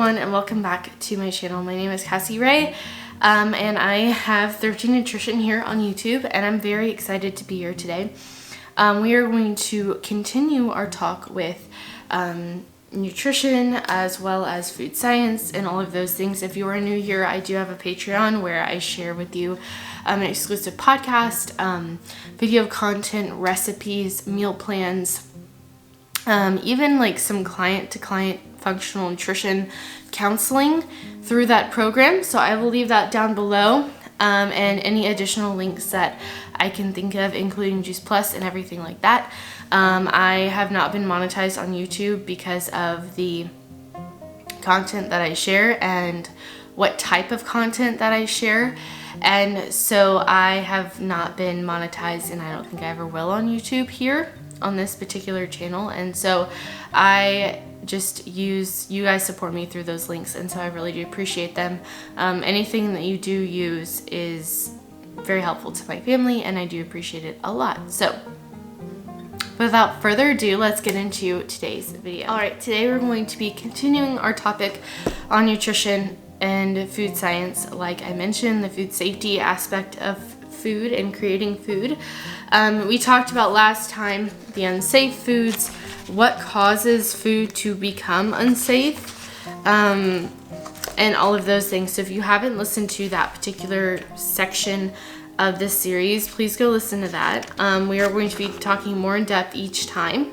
everyone, and welcome back to my channel. My name is Cassie Ray, and I have 13 Nutrition here on YouTube, and I'm very excited to be here today. We are going to continue our talk with nutrition as well as food science and all of those things. If you are new here, I do have a Patreon where I share with you an exclusive podcast, video content, recipes, meal plans, even like some client-to-client functional nutrition counseling through that program. So I will leave that down below, and any additional links that I can think of, including Juice Plus and everything like that. I have not been monetized on YouTube because of the content that I share and what type of content that I share. And so I have not been monetized, and I don't think I ever will on YouTube here on this particular channel. And so I just use, you guys support me through those links, and so I really do appreciate them. Anything that you do use is very helpful to my family, and I do appreciate it a lot. So without further ado, let's get into today's video. Alright, today we're going to be continuing our topic on nutrition and food science. Like I mentioned, the food safety aspect of food and creating food. We talked about last time the unsafe foods, what causes food to become unsafe, and all of those things. So if you haven't listened to that particular section of this series, please go listen to that. We are going to be talking more in depth each time.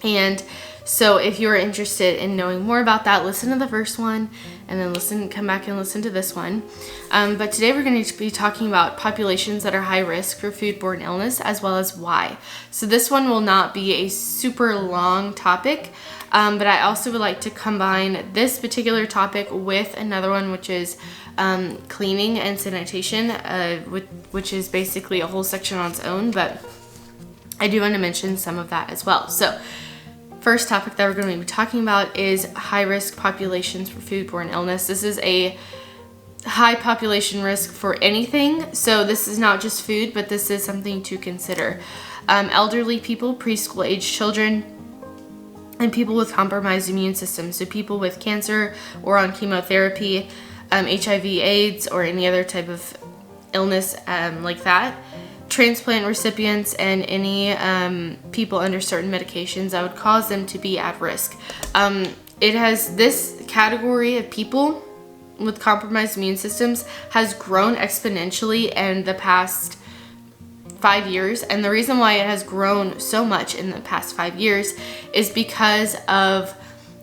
And so if you're interested in knowing more about that, listen to the first one and then come back and listen to this one. But today we're going to be talking about populations that are high risk for foodborne illness, as well as why. So this one will not be a super long topic, but I also would like to combine this particular topic with another one, which is cleaning and sanitation, which is basically a whole section on its own, but I do want to mention some of that as well. So first topic that we're going to be talking about is high-risk populations for foodborne illness. This is a high population risk for anything, so this is not just food, but this is something to consider. Elderly people, preschool-age children, and people with compromised immune systems, so people with cancer or on chemotherapy, HIV/AIDS, or any other type of illness like that. Transplant recipients and any people under certain medications that would cause them to be at risk. It has, this category of people with compromised immune systems has grown exponentially in the past 5 years, and the reason why it has grown so much in the past 5 years is because of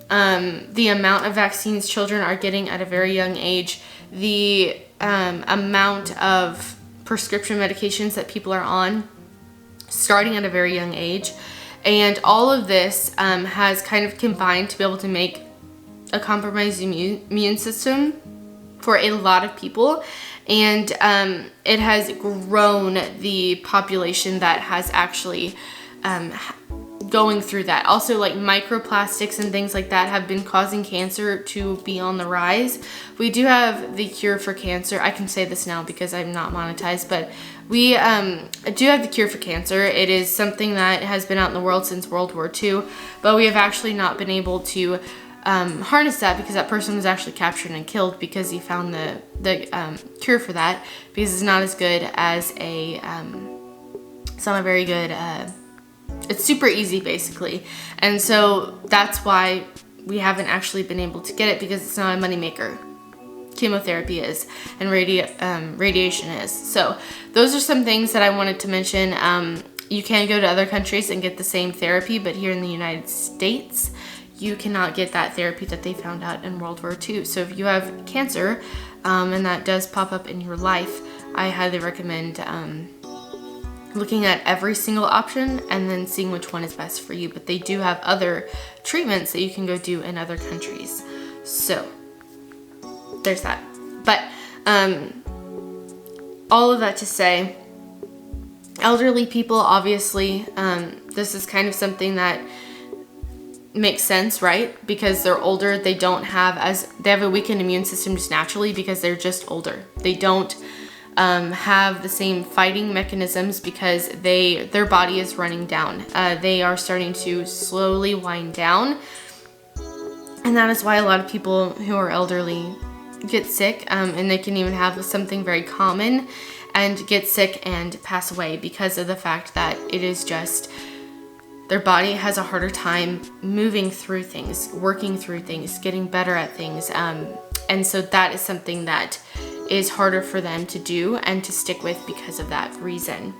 the amount of vaccines children are getting at a very young age, the amount of prescription medications that people are on starting at a very young age, and all of this has kind of combined to be able to make a compromised immune system for a lot of people, and it has grown the population that has actually going through that. Also, like microplastics and things like that have been causing cancer to be on the rise. We do have the cure for cancer. I can say this now because I'm not monetized, but we do have the cure for cancer. It is something that has been out in the world since World War II, but we have actually not been able to harness that because that person was actually captured and killed because he found the cure for that, because it's not as good as it's not a very good it's super easy basically, and so that's why we haven't actually been able to get it, because it's not a moneymaker. Chemotherapy is, and radiation is. So those are some things that I wanted to mention. You can go to other countries and get the same therapy, but here in the United States you cannot get that therapy that they found out in World War II. So if you have cancer and that does pop up in your life, I highly recommend looking at every single option and then seeing which one is best for you. But they do have other treatments that you can go do in other countries. So there's that. But all of that to say, elderly people, obviously, this is kind of something that makes sense, right? Because they're older, they have a weakened immune system just naturally because they're just older. They don't have the same fighting mechanisms because their body is running down. They are starting to slowly wind down, And that is why a lot of people who are elderly get sick, and they can even have something very common and get sick and pass away because of the fact that it is just their body has a harder time moving through things, working through things, getting better at things. And so that is something that is harder for them to do and to stick with because of that reason.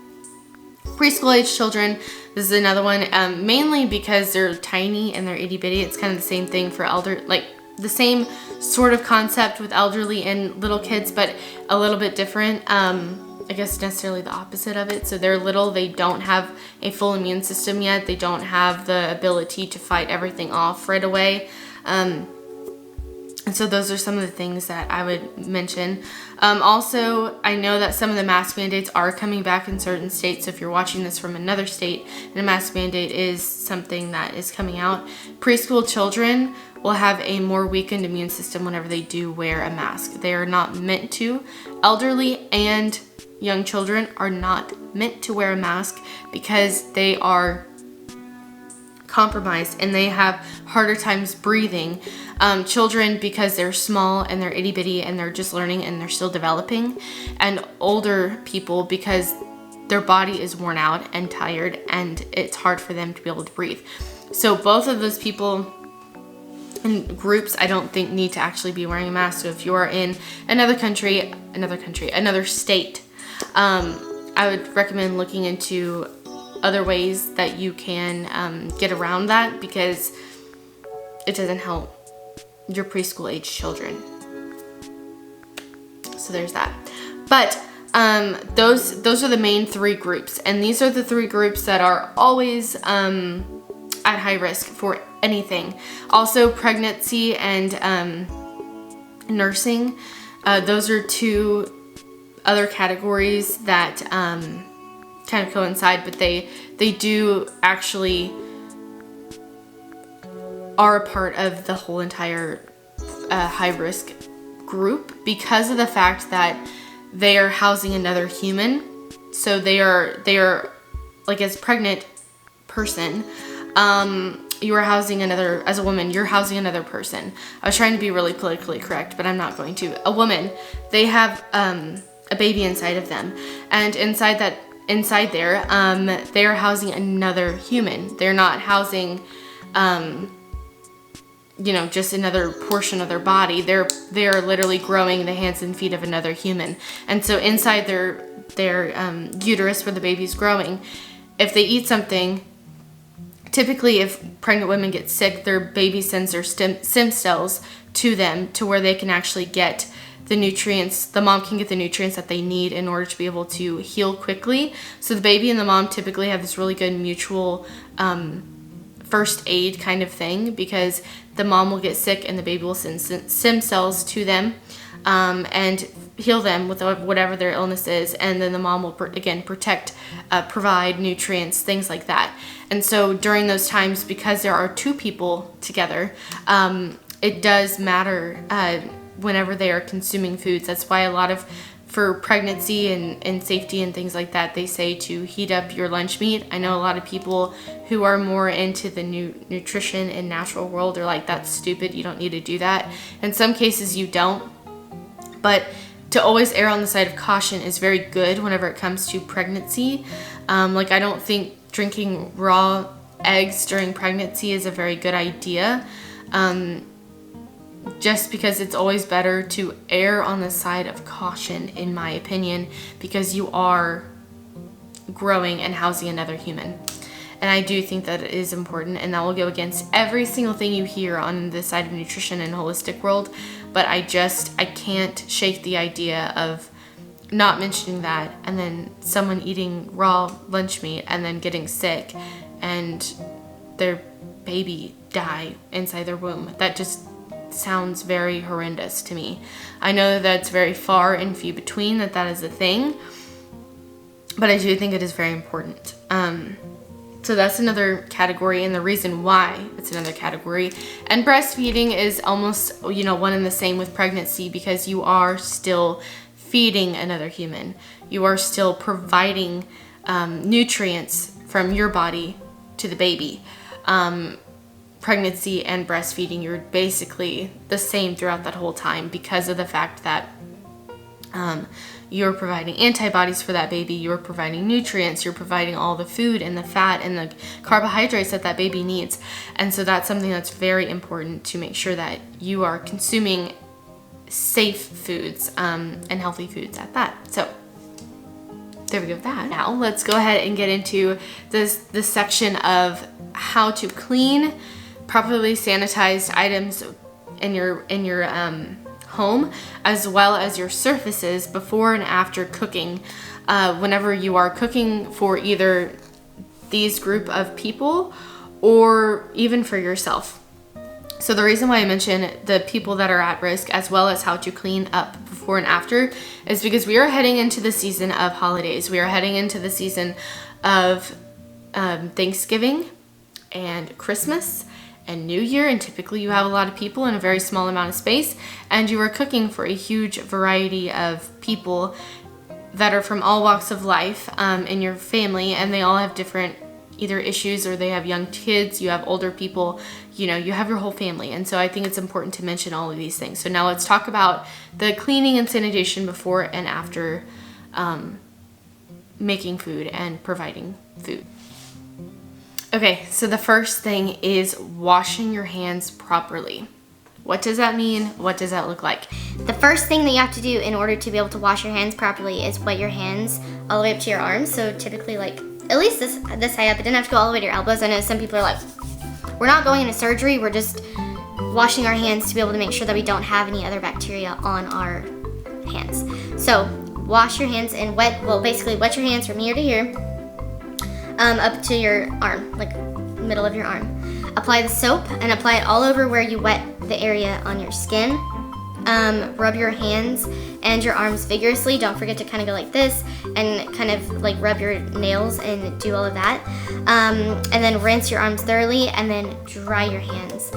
Preschool age children, this is another one, mainly because they're tiny and they're itty bitty. It's kind of the same thing for like the same sort of concept with elderly and little kids, but a little bit different. I guess necessarily the opposite of it. So they're little, they don't have a full immune system yet. They don't have the ability to fight everything off right away. And so those are some of the things that I would mention. Also, I know that some of the mask mandates are coming back in certain states. So if you're watching this from another state and a mask mandate is something that is coming out, preschool children will have a more weakened immune system whenever they do wear a mask. They are not meant to. Elderly and young children are not meant to wear a mask because they are compromised and they have harder times breathing. Children, because they're small and they're itty bitty and they're just learning and they're still developing, and older people because their body is worn out and tired and it's hard for them to be able to breathe. So both of those people in groups, I don't think need to actually be wearing a mask. So if you are in another state, I would recommend looking into other ways that you can get around that, because it doesn't help your preschool age children. So there's that. But those are the main three groups, and these are the three groups that are always at high risk for anything. Also, pregnancy and nursing. Those are two other categories that kind of coincide, but they do actually are a part of the whole entire high risk group because of the fact that they are housing another human. So they are like, as a pregnant person, you are housing another, as a woman, you're housing another person. I was trying to be really politically correct, but I'm not going to. A woman, they have a baby inside of them, and inside there, they are housing another human. They're not housing, just another portion of their body. They are literally growing the hands and feet of another human. And so inside their uterus where the baby's growing, if they eat something, typically if pregnant women get sick, their baby sends their stem cells to them to where they can actually get the nutrients. The mom can get the nutrients that they need in order to be able to heal quickly. So the baby and the mom typically have this really good mutual first aid kind of thing, because the mom will get sick and the baby will send stem cells to them and heal them with whatever their illness is, and then the mom will protect, provide nutrients, things like that. And so during those times, because there are two people together, it does matter whenever they are consuming foods. That's why for pregnancy and safety and things like that, they say to heat up your lunch meat. I know a lot of people who are more into the nutrition and natural world are like, that's stupid, you don't need to do that. In some cases you don't, but to always err on the side of caution is very good whenever it comes to pregnancy. I don't think drinking raw eggs during pregnancy is a very good idea. Just because it's always better to err on the side of caution, in my opinion, because you are growing and housing another human. And I do think that it is important, and that will go against every single thing you hear on the side of nutrition and holistic world. But I can't shake the idea of not mentioning that, and then someone eating raw lunch meat and then getting sick and their baby die inside their womb. That just sounds very horrendous to me. I know that that's very far and few between that is a thing, but I do think it is very important. So that's another category, and the reason why it's another category. And breastfeeding is almost, one and the same with pregnancy, because you are still feeding another human. You are still providing nutrients from your body to the baby. pregnancy and breastfeeding, you're basically the same throughout that whole time because of the fact that you're providing antibodies for that baby, you're providing nutrients, you're providing all the food and the fat and the carbohydrates that that baby needs. And so that's something that's very important to make sure that you are consuming safe foods and healthy foods at that. So there we go with that. Now let's go ahead and get into this section of how to clean, properly sanitized items in your home, as well as your surfaces before and after cooking. Whenever you are cooking for either these group of people or even for yourself. So the reason why I mention the people that are at risk, as well as how to clean up before and after, is because we are heading into the season of holidays. We are heading into the season of Thanksgiving and Christmas and New Year, and typically you have a lot of people in a very small amount of space, and you are cooking for a huge variety of people that are from all walks of life in your family, and they all have different either issues, or they have young kids, you have older people, you have your whole family. And so I think it's important to mention all of these things. So now let's talk about the cleaning and sanitation before and after making food and providing food. Okay, so the first thing is washing your hands properly. What does that mean? What does that look like? The first thing that you have to do in order to be able to wash your hands properly is wet your hands all the way up to your arms. So typically, like, at least this high up. It didn't have to go all the way to your elbows. I know some people are like, we're not going into surgery. We're just washing our hands to be able to make sure that we don't have any other bacteria on our hands. So wash your hands and basically wet your hands from here to here, up to your arm, like middle of your arm. Apply the soap and apply it all over where you wet the area on your skin. Rub your hands and your arms vigorously. Don't forget to kind of go like this and kind of like rub your nails and do all of that. And then rinse your arms thoroughly and then dry your hands.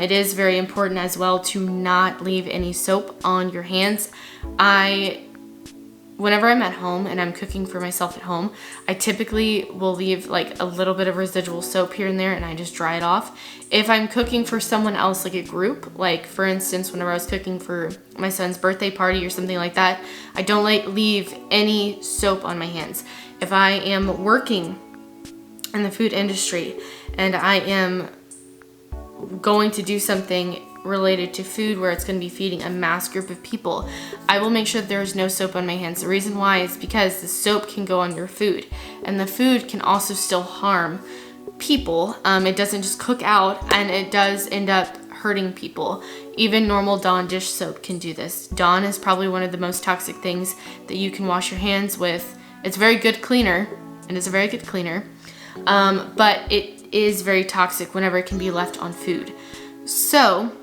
It is very important as well to not leave any soap on your hands. Whenever I'm at home and I'm cooking for myself at home, I typically will leave like a little bit of residual soap here and there, and I just dry it off. If I'm cooking for someone else, like a group, like for instance, whenever I was cooking for my son's birthday party or something like that, I don't leave any soap on my hands. If I am working in the food industry and I am going to do something related to food where it's going to be feeding a mass group of people, I will make sure that there is no soap on my hands. The reason why is because the soap can go on your food, and the food can also still harm people. It doesn't just cook out, and it does end up hurting people. Even normal Dawn dish soap can do this. Dawn is probably one of the most toxic things that you can wash your hands with. It's a very good cleaner, and it's a very good cleaner, but it is very toxic whenever it can be left on food. So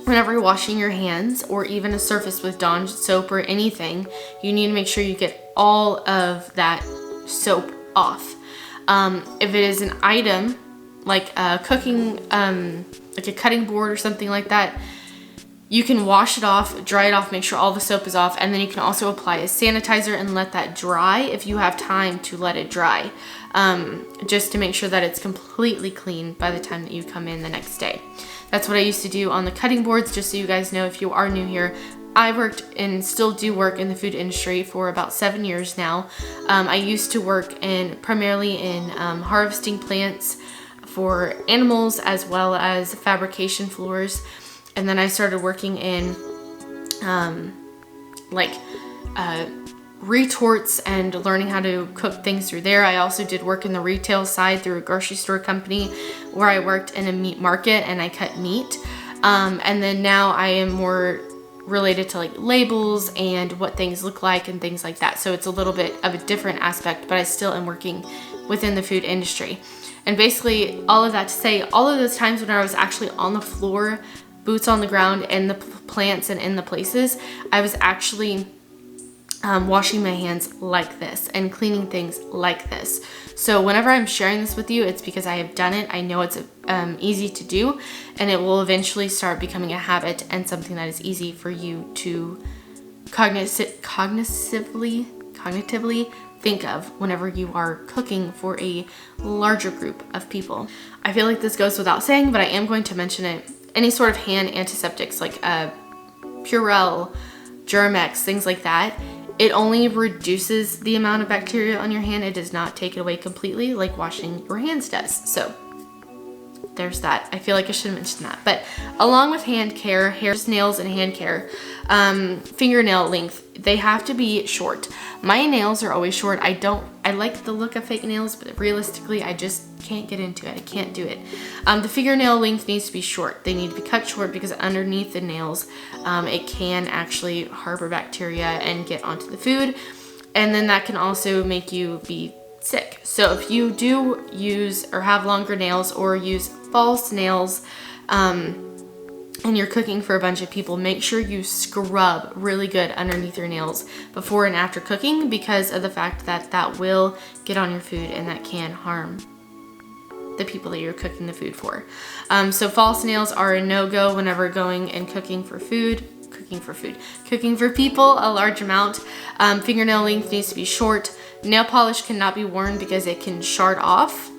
whenever you're washing your hands, or even a surface with Dawn soap or anything, you need to make sure you get all of that soap off. If it is an item like a cooking, like a cutting board or something like that, you can wash it off, dry it off, make sure all the soap is off, and then you can also apply a sanitizer and let that dry if you have time to let it dry, just to make sure that it's completely clean by the time that you come in the next day. That's what I used to do on the cutting boards. Just so you guys know, if you are new here, I worked and still do work in the food industry for about 7 years now. I used to work primarily in harvesting plants for animals, as well as fabrication floors. And then I started working in retorts and learning how to cook things through there. I also did work in the retail side through a grocery store company where I worked in a meat market and I cut meat. And then now I am more related to like labels and what things look like and things like that. So it's a little bit of a different aspect, but I still am working within the food industry. And basically all of that to say, all of those times when I was actually on the floor, boots on the ground, in the plants and in the places, I was actually washing my hands like this and cleaning things like this. So whenever I'm sharing this with you, it's because I have done it. I know it's easy to do, and it will eventually start becoming a habit and something that is easy for you to cognitively think of whenever you are cooking for a larger group of people. I feel like this goes without saying, but I am going to mention it. Any sort of hand antiseptics like Purell, Germ-X, things like that, it only reduces the amount of bacteria on your hand. It does not take it away completely like washing your hands does. So there's that. I feel like I should mention that. But along with hand care, hair, nails, and hand care, fingernail length, they have to be short. My nails are always short. I like the look of fake nails, but realistically, I just can't get into it. I can't do it. The fingernail length needs to be short. They need to be cut short because underneath the nails, it can actually harbor bacteria and get onto the food. And then that can also make you be sick. So if you do use or have longer nails or use false nails, and you're cooking for a bunch of people, make sure you scrub really good underneath your nails before and after cooking, because of the fact that that will get on your food and that can harm the people that you're cooking the food for. So false nails are a no-go whenever going and cooking for people a large amount. Fingernail length needs to be short. Nail polish cannot be worn because it can shard off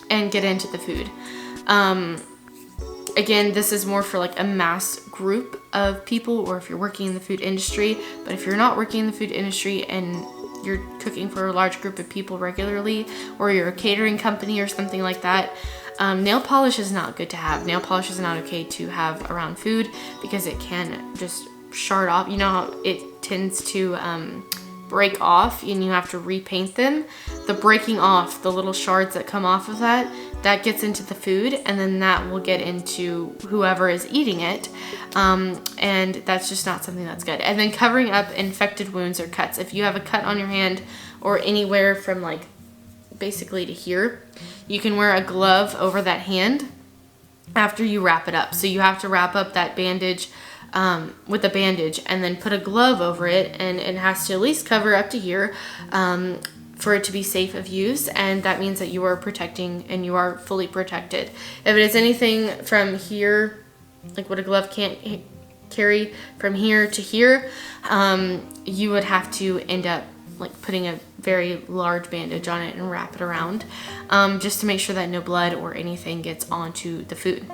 and get into the food. Again, this is more for like a mass group of people, or if you're working in the food industry. But if you're not working in the food industry and you're cooking for a large group of people regularly, or you're a catering company or something like that, nail polish is not good to have. Nail polish is not okay to have around food because it can just shard off. You know how it tends to break off and you have to repaint them? The breaking off, the little shards that come off of that gets into the food, and then that will get into whoever is eating it, and that's just not something that's good. And then covering up infected wounds or cuts. If you have a cut on your hand or anywhere from like basically to here, you can wear a glove over that hand after you wrap it up. So you have to wrap up that bandage with a bandage and then put a glove over it, and it has to at least cover up to here for it to be safe of use, and that means that you are protecting and you are fully protected. If it is anything from here, like what a glove can't carry from here to here, you would have to end up like putting a very large bandage on it and wrap it around, just to make sure that no blood or anything gets onto the food.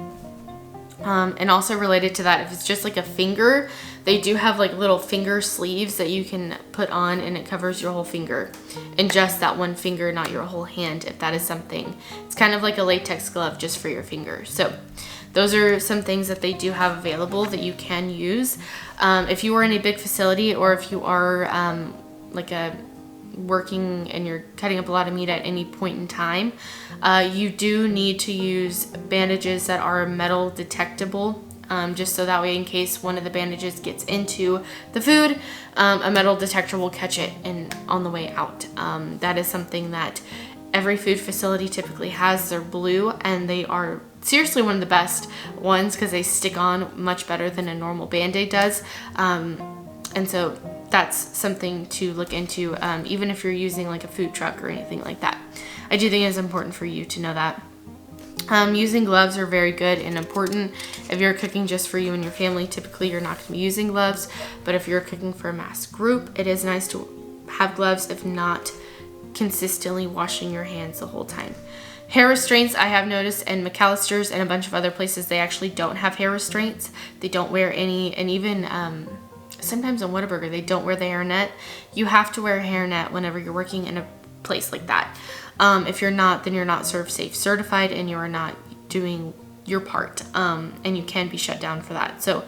And also related to that, if it's just like a finger, they do have like little finger sleeves that you can put on, and it covers your whole finger and just that one finger, not your whole hand, if that is something. It's kind of like a latex glove just for your finger. So those are some things that they do have available that you can use. If you are in a big facility, or if you are like working and you're cutting up a lot of meat at any point in time, you do need to use bandages that are metal detectable, just so that way in case one of the bandages gets into the food, a metal detector will catch it on the way out. That is something that every food facility typically has. They're blue, and they are seriously one of the best ones because they stick on much better than a normal Band-Aid does. And so that's something to look into, even if you're using like a food truck or anything like that. I do think it's important for you to know that. Using gloves are very good and important. If you're cooking just for you and your family, typically you're not going to be using gloves. But if you're cooking for a mass group, it is nice to have gloves, if not consistently washing your hands the whole time. Hair restraints, I have noticed in McAllister's and a bunch of other places, they actually don't have hair restraints. They don't wear any, and even sometimes on Whataburger, they don't wear the hairnet. You have to wear a hairnet whenever you're working in a place like that. If you're not, then you're not Serve Safe certified and you are not doing your part, and you can be shut down for that. So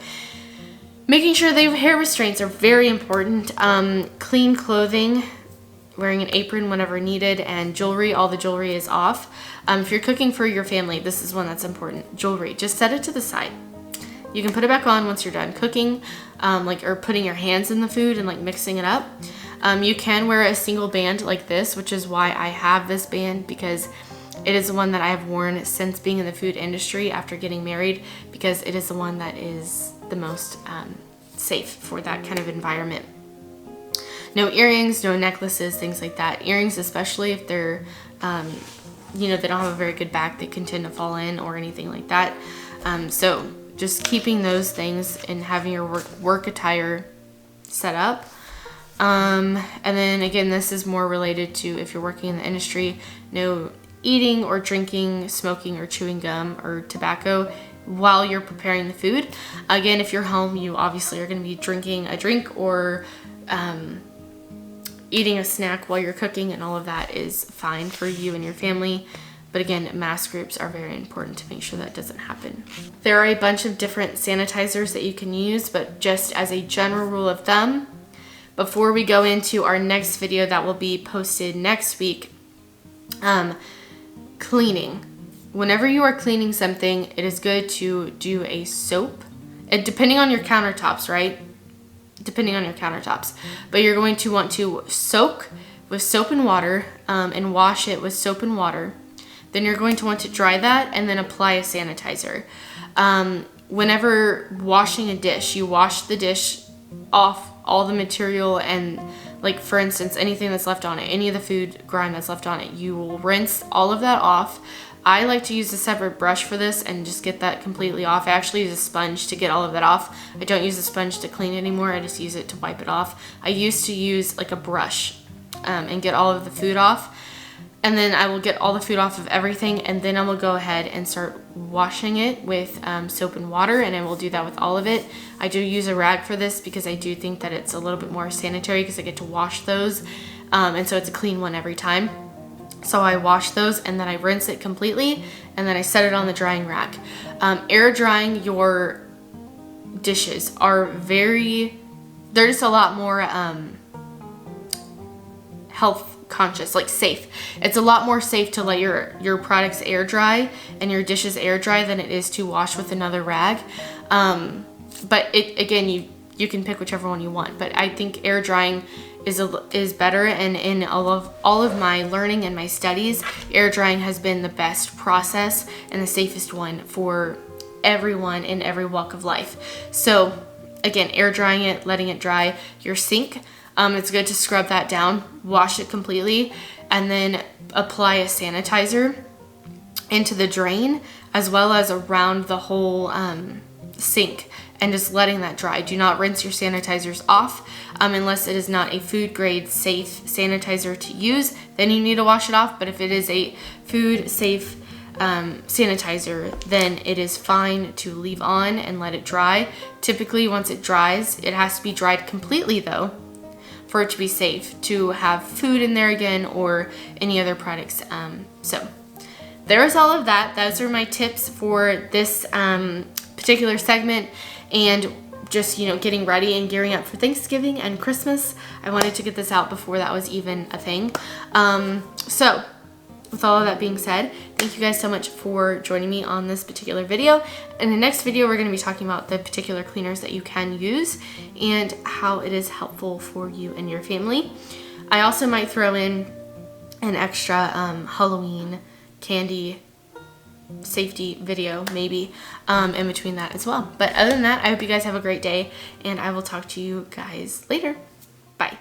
making sure they have hair restraints are very important. Clean clothing, wearing an apron whenever needed, and jewelry. All the jewelry is off. If you're cooking for your family, this is one that's important. Jewelry, just set it to the side. You can put it back on once you're done cooking, or putting your hands in the food and like mixing it up. You can wear a single band like this, which is why I have this band, because it is the one that I have worn since being in the food industry after getting married, because it is the one that is the most safe for that kind of environment. No earrings, no necklaces, things like that. Earrings, especially if they're, they don't have a very good back, they can tend to fall in or anything like that. So just keeping those things and having your work attire set up And then again, this is more related to if you're working in the industry, no eating or drinking, smoking or chewing gum or tobacco while you're preparing the food. Again, if you're home, you obviously are going to be drinking a drink or eating a snack while you're cooking, and all of that is fine for you and your family. But again, mass groups are very important to make sure that doesn't happen. There are a bunch of different sanitizers that you can use, but just as a general rule of thumb, before we go into our next video that will be posted next week, cleaning. Whenever you are cleaning something, it is good to do a soap. Depending on your countertops, right? Depending on your countertops. But you're going to want to soak with soap and water and wash it with soap and water. Then you're going to want to dry that and then apply a sanitizer. Whenever washing a dish, you wash the dish off all the material and, like, for instance, anything that's left on it, any of the food grime that's left on it, you will rinse all of that off. I like to use a separate brush for this and just get that completely off. I actually use a sponge to get all of that off. I don't use a sponge to clean anymore. I just use it to wipe it off. I used to use like a brush and get all of the food off. And then I will get all the food off of everything, and then I will go ahead and start washing it with soap and water, and I will do that with all of it. I do use a rag for this because I do think that it's a little bit more sanitary because I get to wash those, and so it's a clean one every time. So I wash those and then I rinse it completely, and then I set it on the drying rack. Air drying your dishes they're just a lot more health conscious, like safe. It's a lot more safe to let your products air dry and your dishes air dry than it is to wash with another rag. But again, you can pick whichever one you want, but I think air drying is better, and in all of my learning and my studies, air drying has been the best process and the safest one for everyone in every walk of life. So again, air drying it, letting it dry. Your sink, it's good to scrub that down, wash it completely, and then apply a sanitizer into the drain as well as around the whole sink, and just letting that dry. Do not rinse your sanitizers off unless it is not a food grade safe sanitizer to use. Then you need to wash it off. But if it is a food safe sanitizer, then it is fine to leave on and let it dry. Typically, once it dries, it has to be dried completely though for it to be safe to have food in there again or any other products. So there's all of that. Those are my tips for this particular segment, and just, getting ready and gearing up for Thanksgiving and Christmas. I wanted to get this out before that was even a thing. So with all of that being said, thank you guys so much for joining me on this particular video. In the next video, we're going to be talking about the particular cleaners that you can use and how it is helpful for you and your family. I also might throw in an extra Halloween candy safety video maybe in between that as well. But other than that, I hope you guys have a great day, and I will talk to you guys later. Bye.